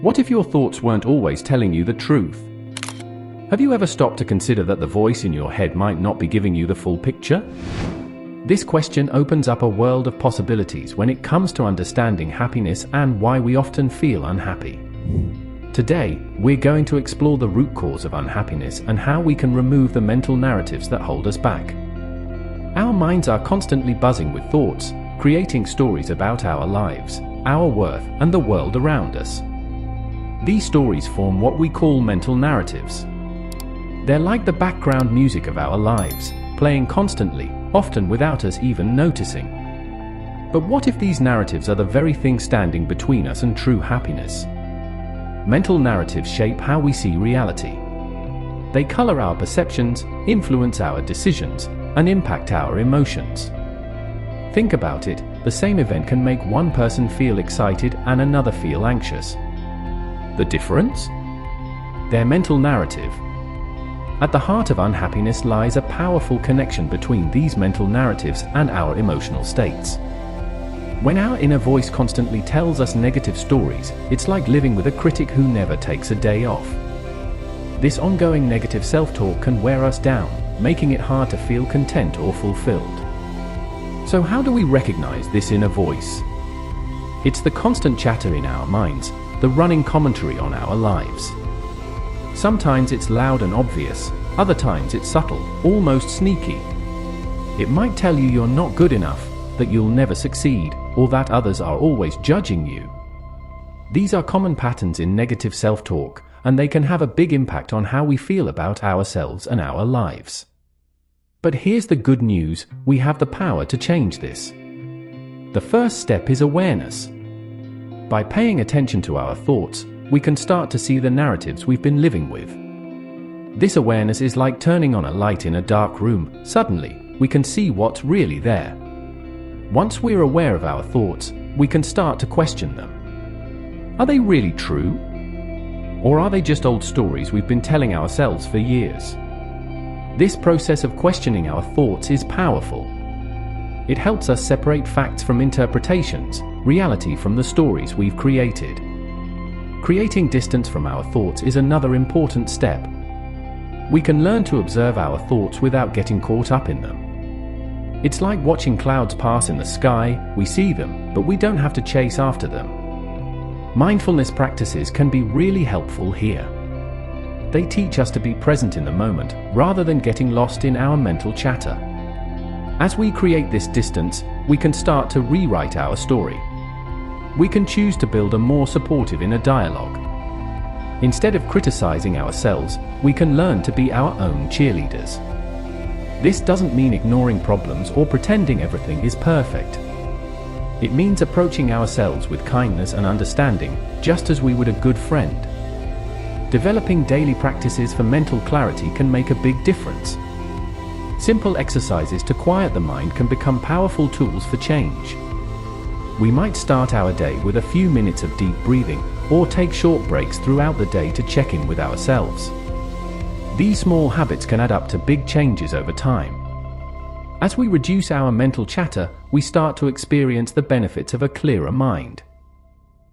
What if your thoughts weren't always telling you the truth? Have you ever stopped to consider that the voice in your head might not be giving you the full picture? This question opens up a world of possibilities when it comes to understanding happiness and why we often feel unhappy. Today, we're going to explore the root cause of unhappiness and how we can remove the mental narratives that hold us back. Our minds are constantly buzzing with thoughts, creating stories about our lives, our worth, and the world around us. These stories form what we call mental narratives. They're like the background music of our lives, playing constantly, often without us even noticing. But what if these narratives are the very thing standing between us and true happiness? Mental narratives shape how we see reality. They color our perceptions, influence our decisions, and impact our emotions. Think about it, the same event can make one person feel excited and another feel anxious. The difference? Their mental narrative. At the heart of unhappiness lies a powerful connection between these mental narratives and our emotional states. When our inner voice constantly tells us negative stories, it's like living with a critic who never takes a day off. This ongoing negative self-talk can wear us down, making it hard to feel content or fulfilled. So how do we recognize this inner voice? It's the constant chatter in our minds, the running commentary on our lives. Sometimes it's loud and obvious, other times it's subtle, almost sneaky. It might tell you you're not good enough, that you'll never succeed, or that others are always judging you. These are common patterns in negative self-talk, and they can have a big impact on how we feel about ourselves and our lives. But here's the good news, we have the power to change this. The first step is awareness. By paying attention to our thoughts, we can start to see the narratives we've been living with. This awareness is like turning on a light in a dark room. Suddenly, we can see what's really there. Once we're aware of our thoughts, we can start to question them. Are they really true? Or are they just old stories we've been telling ourselves for years? This process of questioning our thoughts is powerful. It helps us separate facts from interpretations, reality from the stories we've created. Creating distance from our thoughts is another important step. We can learn to observe our thoughts without getting caught up in them. It's like watching clouds pass in the sky, we see them, but we don't have to chase after them. Mindfulness practices can be really helpful here. They teach us to be present in the moment, rather than getting lost in our mental chatter. As we create this distance, we can start to rewrite our story. We can choose to build a more supportive inner dialogue. Instead of criticizing ourselves, we can learn to be our own cheerleaders. This doesn't mean ignoring problems or pretending everything is perfect. It means approaching ourselves with kindness and understanding, just as we would a good friend. Developing daily practices for mental clarity can make a big difference. Simple exercises to quiet the mind can become powerful tools for change. We might start our day with a few minutes of deep breathing, or take short breaks throughout the day to check in with ourselves. These small habits can add up to big changes over time. As we reduce our mental chatter, we start to experience the benefits of a clearer mind.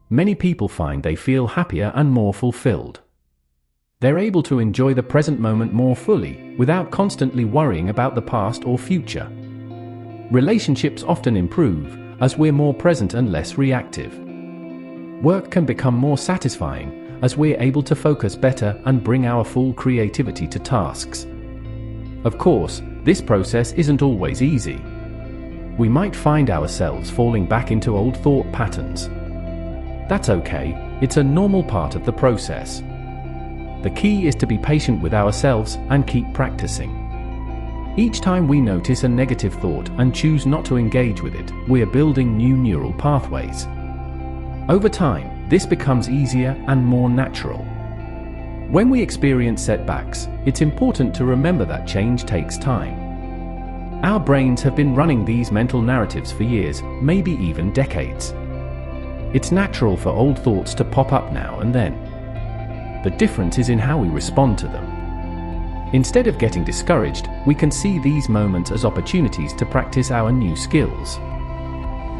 Many people find they feel happier and more fulfilled. They're able to enjoy the present moment more fully, without constantly worrying about the past or future. Relationships often improve, as we're more present and less reactive. Work can become more satisfying, as we're able to focus better and bring our full creativity to tasks. Of course, this process isn't always easy. We might find ourselves falling back into old thought patterns. That's okay, it's a normal part of the process. The key is to be patient with ourselves and keep practicing. Each time we notice a negative thought and choose not to engage with it, we're building new neural pathways. Over time, this becomes easier and more natural. When we experience setbacks, it's important to remember that change takes time. Our brains have been running these mental narratives for years, maybe even decades. It's natural for old thoughts to pop up now and then. The difference is in how we respond to them. Instead of getting discouraged, we can see these moments as opportunities to practice our new skills.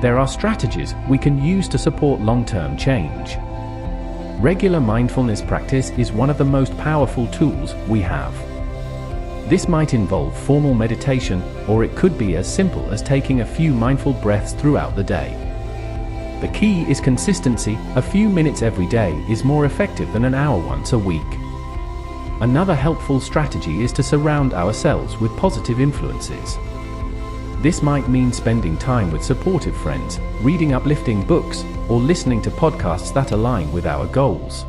There are strategies we can use to support long-term change. Regular mindfulness practice is one of the most powerful tools we have. This might involve formal meditation, or it could be as simple as taking a few mindful breaths throughout the day. The key is consistency. A few minutes every day is more effective than an hour once a week. Another helpful strategy is to surround ourselves with positive influences. This might mean spending time with supportive friends, reading uplifting books, or listening to podcasts that align with our goals.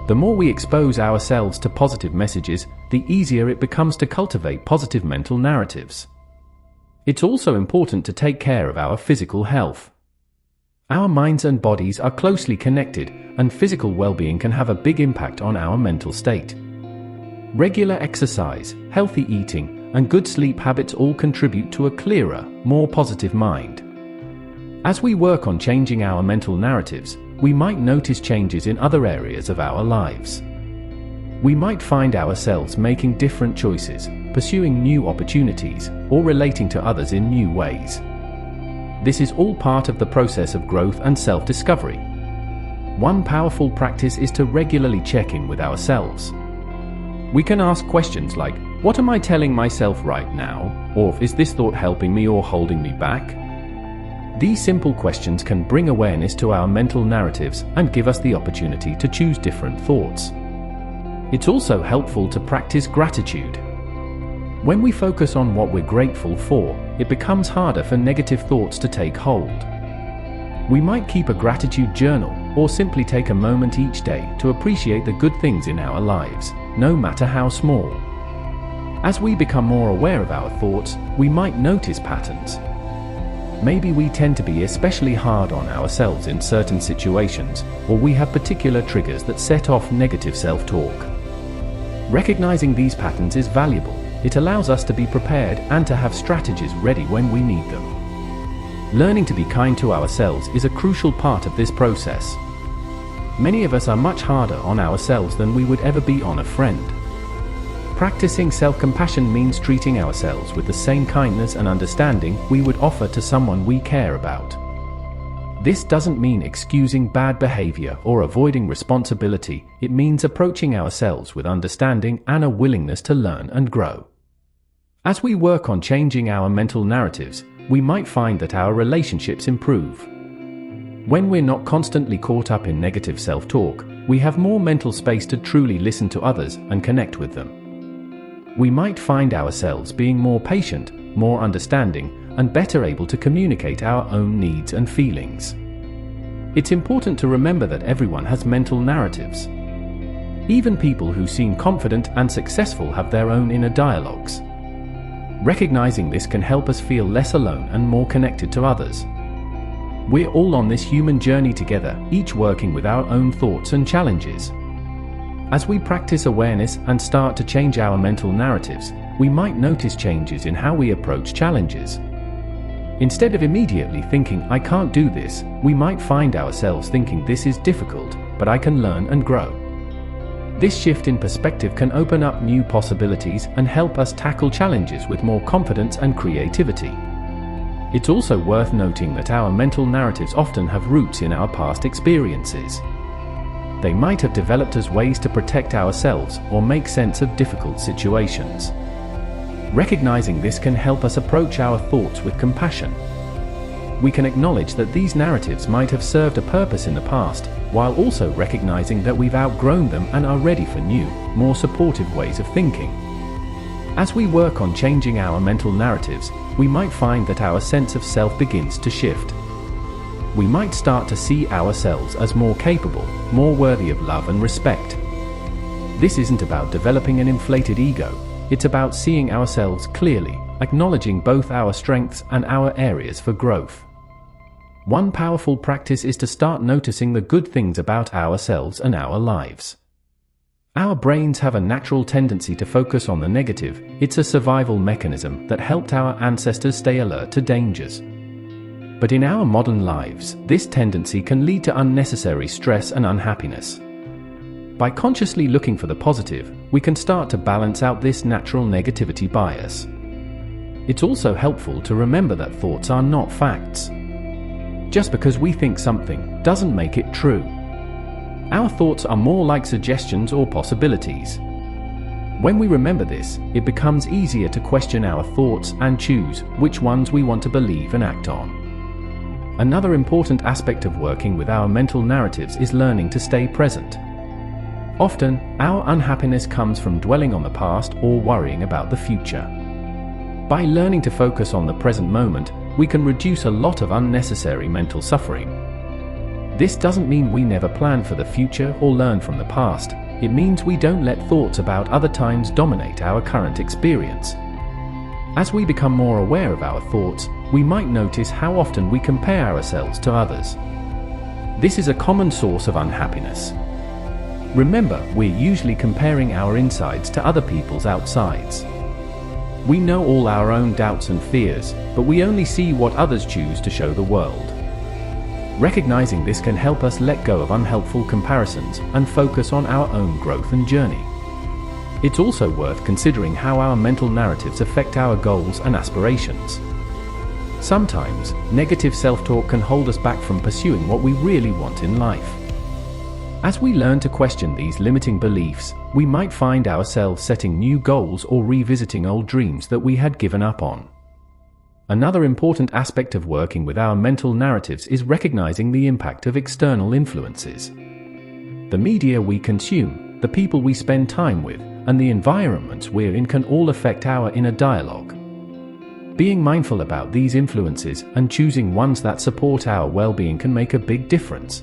The more we expose ourselves to positive messages, the easier it becomes to cultivate positive mental narratives. It's also important to take care of our physical health. Our minds and bodies are closely connected, and physical well-being can have a big impact on our mental state. Regular exercise, healthy eating, and good sleep habits all contribute to a clearer, more positive mind. As we work on changing our mental narratives, we might notice changes in other areas of our lives. We might find ourselves making different choices, pursuing new opportunities, or relating to others in new ways. This is all part of the process of growth and self-discovery. One powerful practice is to regularly check in with ourselves. We can ask questions like, what am I telling myself right now? Or is this thought helping me or holding me back? These simple questions can bring awareness to our mental narratives and give us the opportunity to choose different thoughts. It's also helpful to practice gratitude. When we focus on what we're grateful for, it becomes harder for negative thoughts to take hold. We might keep a gratitude journal, or simply take a moment each day to appreciate the good things in our lives, no matter how small. As we become more aware of our thoughts, we might notice patterns. Maybe we tend to be especially hard on ourselves in certain situations, or we have particular triggers that set off negative self-talk. Recognizing these patterns is valuable. It allows us to be prepared and to have strategies ready when we need them. Learning to be kind to ourselves is a crucial part of this process. Many of us are much harder on ourselves than we would ever be on a friend. Practicing self-compassion means treating ourselves with the same kindness and understanding we would offer to someone we care about. This doesn't mean excusing bad behavior or avoiding responsibility. It means approaching ourselves with understanding and a willingness to learn and grow. As we work on changing our mental narratives, we might find that our relationships improve. When we're not constantly caught up in negative self-talk, we have more mental space to truly listen to others and connect with them. We might find ourselves being more patient, more understanding, and better able to communicate our own needs and feelings. It's important to remember that everyone has mental narratives. Even people who seem confident and successful have their own inner dialogues. Recognizing this can help us feel less alone and more connected to others. We're all on this human journey together, each working with our own thoughts and challenges. As we practice awareness and start to change our mental narratives, we might notice changes in how we approach challenges. Instead of immediately thinking, I can't do this, we might find ourselves thinking, this is difficult, but I can learn and grow. This shift in perspective can open up new possibilities and help us tackle challenges with more confidence and creativity. It's also worth noting that our mental narratives often have roots in our past experiences. They might have developed as ways to protect ourselves or make sense of difficult situations. Recognizing this can help us approach our thoughts with compassion. We can acknowledge that these narratives might have served a purpose in the past, while also recognizing that we've outgrown them and are ready for new, more supportive ways of thinking. As we work on changing our mental narratives, we might find that our sense of self begins to shift. We might start to see ourselves as more capable, more worthy of love and respect. This isn't about developing an inflated ego. It's about seeing ourselves clearly, acknowledging both our strengths and our areas for growth. One powerful practice is to start noticing the good things about ourselves and our lives. Our brains have a natural tendency to focus on the negative. It's a survival mechanism that helped our ancestors stay alert to dangers. But in our modern lives, this tendency can lead to unnecessary stress and unhappiness. By consciously looking for the positive, we can start to balance out this natural negativity bias. It's also helpful to remember that thoughts are not facts. Just because we think something doesn't make it true. Our thoughts are more like suggestions or possibilities. When we remember this, it becomes easier to question our thoughts and choose which ones we want to believe and act on. Another important aspect of working with our mental narratives is learning to stay present. Often, our unhappiness comes from dwelling on the past or worrying about the future. By learning to focus on the present moment, we can reduce a lot of unnecessary mental suffering. This doesn't mean we never plan for the future or learn from the past. It means we don't let thoughts about other times dominate our current experience. As we become more aware of our thoughts, we might notice how often we compare ourselves to others. This is a common source of unhappiness. Remember, we're usually comparing our insides to other people's outsides. We know all our own doubts and fears, but we only see what others choose to show the world. Recognizing this can help us let go of unhelpful comparisons and focus on our own growth and journey. It's also worth considering how our mental narratives affect our goals and aspirations. Sometimes, negative self-talk can hold us back from pursuing what we really want in life. As we learn to question these limiting beliefs, we might find ourselves setting new goals or revisiting old dreams that we had given up on. Another important aspect of working with our mental narratives is recognizing the impact of external influences. The media we consume, the people we spend time with, and the environments we're in can all affect our inner dialogue. Being mindful about these influences and choosing ones that support our well-being can make a big difference.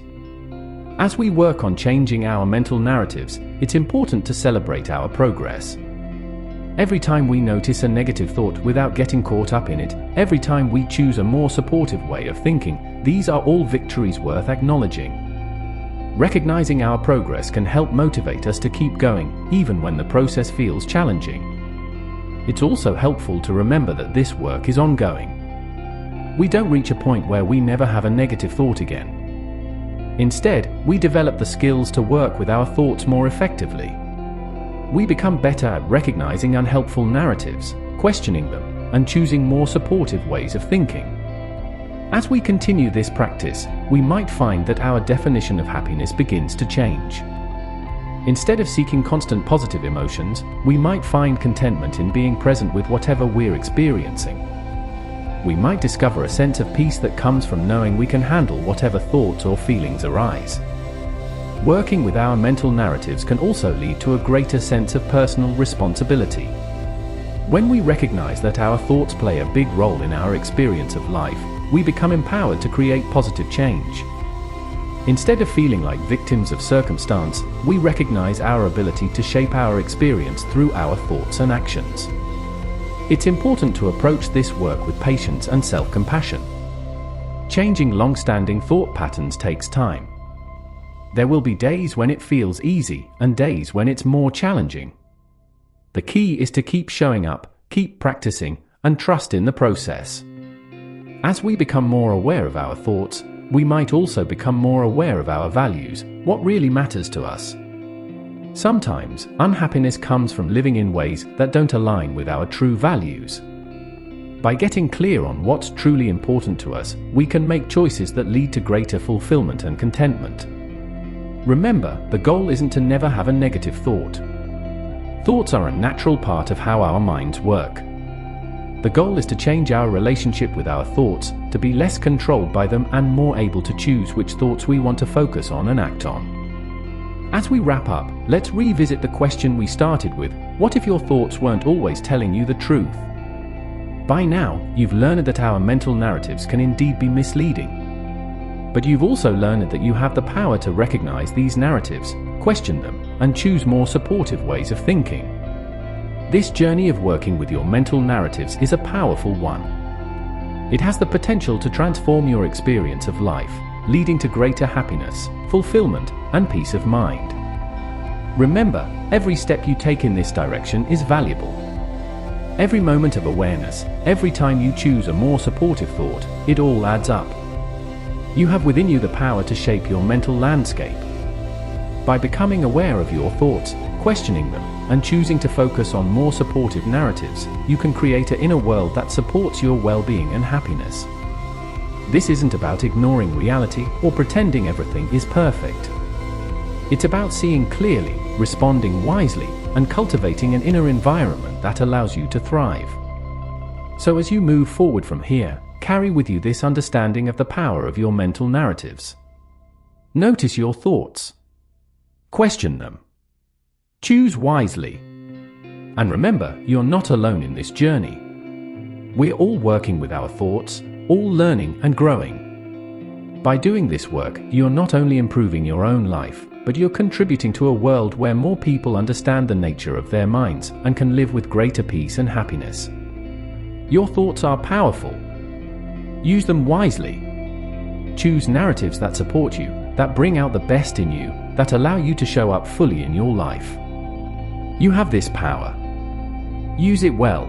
As we work on changing our mental narratives, it's important to celebrate our progress. Every time we notice a negative thought without getting caught up in it, every time we choose a more supportive way of thinking, these are all victories worth acknowledging. Recognizing our progress can help motivate us to keep going, even when the process feels challenging. It's also helpful to remember that this work is ongoing. We don't reach a point where we never have a negative thought again. Instead, we develop the skills to work with our thoughts more effectively. We become better at recognizing unhelpful narratives, questioning them, and choosing more supportive ways of thinking. As we continue this practice, we might find that our definition of happiness begins to change. Instead of seeking constant positive emotions, we might find contentment in being present with whatever we're experiencing. We might discover a sense of peace that comes from knowing we can handle whatever thoughts or feelings arise. Working with our mental narratives can also lead to a greater sense of personal responsibility. When we recognize that our thoughts play a big role in our experience of life, we become empowered to create positive change. Instead of feeling like victims of circumstance, we recognize our ability to shape our experience through our thoughts and actions. It's important to approach this work with patience and self-compassion. Changing long-standing thought patterns takes time. There will be days when it feels easy and days when it's more challenging. The key is to keep showing up, keep practicing, and trust in the process. As we become more aware of our thoughts, we might also become more aware of our values, what really matters to us. Sometimes, unhappiness comes from living in ways that don't align with our true values. By getting clear on what's truly important to us, we can make choices that lead to greater fulfillment and contentment. Remember, the goal isn't to never have a negative thought. Thoughts are a natural part of how our minds work. The goal is to change our relationship with our thoughts, to be less controlled by them and more able to choose which thoughts we want to focus on and act on. As we wrap up, let's revisit the question we started with: what if your thoughts weren't always telling you the truth? By now, you've learned that our mental narratives can indeed be misleading. But you've also learned that you have the power to recognize these narratives, question them, and choose more supportive ways of thinking. This journey of working with your mental narratives is a powerful one. It has the potential to transform your experience of life, leading to greater happiness, fulfillment, and peace of mind. Remember, every step you take in this direction is valuable. Every moment of awareness, every time you choose a more supportive thought, it all adds up. You have within you the power to shape your mental landscape. By becoming aware of your thoughts, questioning them, and choosing to focus on more supportive narratives, you can create an inner world that supports your well-being and happiness. This isn't about ignoring reality or pretending everything is perfect. It's about seeing clearly, responding wisely, and cultivating an inner environment that allows you to thrive. So as you move forward from here, carry with you this understanding of the power of your mental narratives. Notice your thoughts. Question them. Choose wisely. And remember, you're not alone in this journey. We're all working with our thoughts, all learning and growing. By doing this work, you're not only improving your own life, but you're contributing to a world where more people understand the nature of their minds and can live with greater peace and happiness. Your thoughts are powerful. Use them wisely. Choose narratives that support you, that bring out the best in you, that allow you to show up fully in your life. You have this power. Use it well.